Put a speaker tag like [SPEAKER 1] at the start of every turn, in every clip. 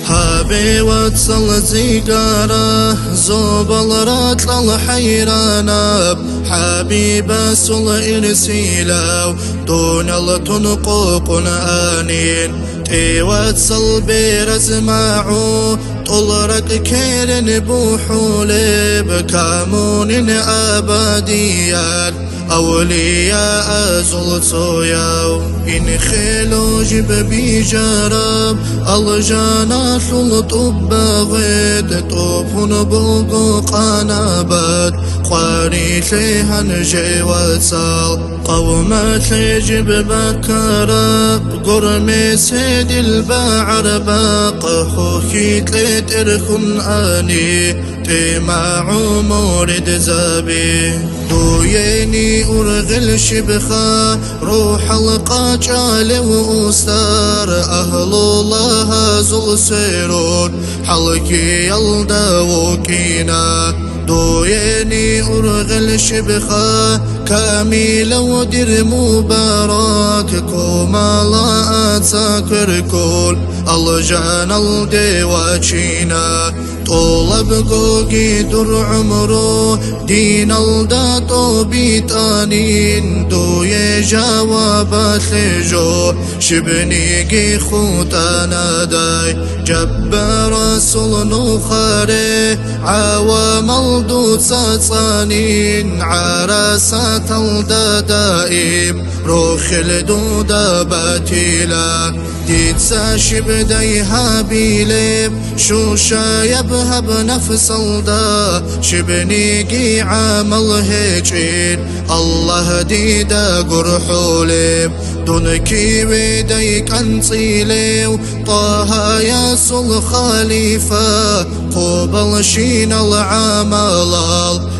[SPEAKER 1] هابي واتسل زيقارة زوبل راتل حيرانا حبيب سل إرسيلاو دون التنقوق آنين تي واتسل بيرزماعو طلرك كيرن بوحولي بكامون أبديان أولياء زلطو ياو إن خيلو جب بيجارب الجانا سلطب بغيد طوفن بوغو قنابات قواري سيهن جي وصال قومات جب بكرب قرمي سيد البعر باق خوكي تلترخن آني تيمع مورد زابي دويني أرغل شبخا روح القاجال وأستار أهل الله زل سيرون حلقي يلدا وكينا دويني أرغل شبخا كامل ودر مبارك كوما لا أتذكر كل الجان الدواجينا طلب قوقي در عمرو دين الداتو بيتانين دوي جوابات لجو شبنيقي خوتانا داي جب رسول نخاري عوام الدود ساتسانين عرسات الدائم روخ الدودة باتيلا ديد ساشب ديها بيلب شو شايب هب نفس الدا شبنيقي عامل هيجين الله ديدا قرحولي دونكي بيديك انصيلي طه ياسل خليفة قبل شين العمل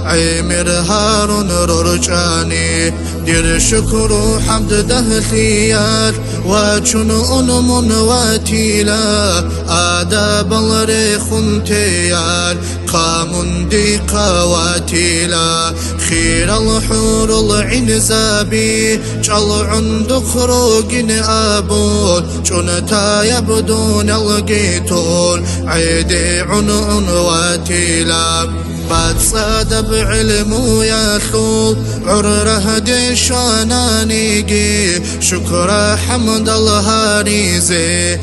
[SPEAKER 1] عمر هارون ررجاني دير شكر حمد دهثيات وجن أنم واتيلا آداب الريخ تيار قام دي قواتيلا خير الحور العنزابي جل عند خروق أبو جنتا يبدون القيتون عيدي عنون واتيلا بعد صاد بعلم يخول عره ديشانانيجي شكر حمد الله ريزي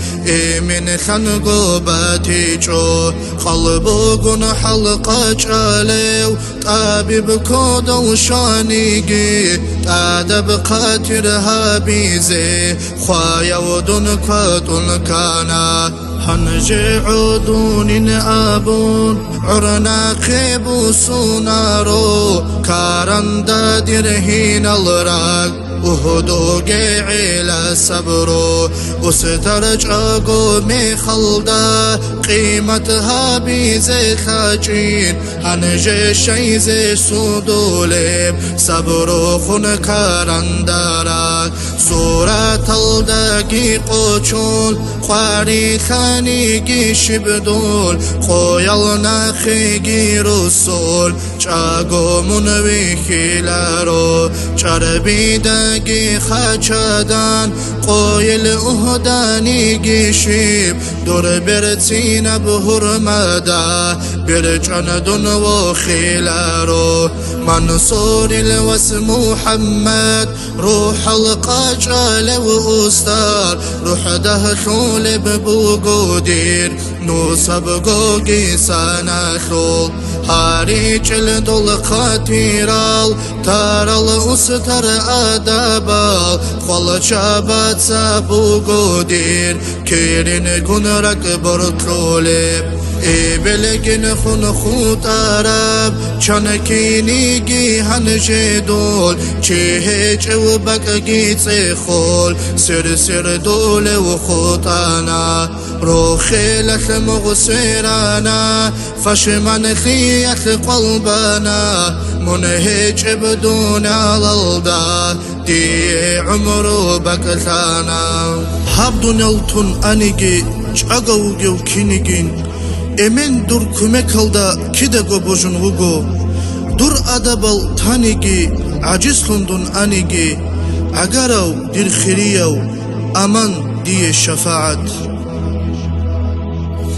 [SPEAKER 1] من خنقو باتيجو قلبو حلقة جاليو طابب كود وشانيجي تادب قاترها بيزي خوايا ودن كاتون كانا هنجي عدون أبون عرنا خيب سونارو كارندا درهين الراق وهدوغي عيلا صبرو وسترج أقومي خلدا قيمتها بيزي خاجين هنجي شي زي سودوليب صبرو خن كارندارا صورة الداقي قوچون خواري خانيقي شبدول خويلنا خيقي رسول چاقو منوي خلارو چربي داقي خاچادان قويل اهداني قشيب دور برتين بهرمادا برجان دون وخلارو منصور الوس محمد روح القاجال وأستار روح دهشول ببوغودير نوصب قوقي ساناخول هاريج الدول قاتيرال تارال أستر آدابال خال شابات سابو قدير كيرين كنرك برطوليب إبلغن خن خوت عرب چانكيني جي هنجي دول چه و بقى خول سر سر دول و خوتانا روخيلك مغسرانا فشمن خيخ قلبنا منهج بدون الالدا دي عمرو بكثانا هبدون التون انيجي چاقوغيو كينيجين Emen dur küme kalda kidego bojun vugo dur adabal tanigi aciz lundun anigi agarav dir khiriyav aman هادي الشفاعة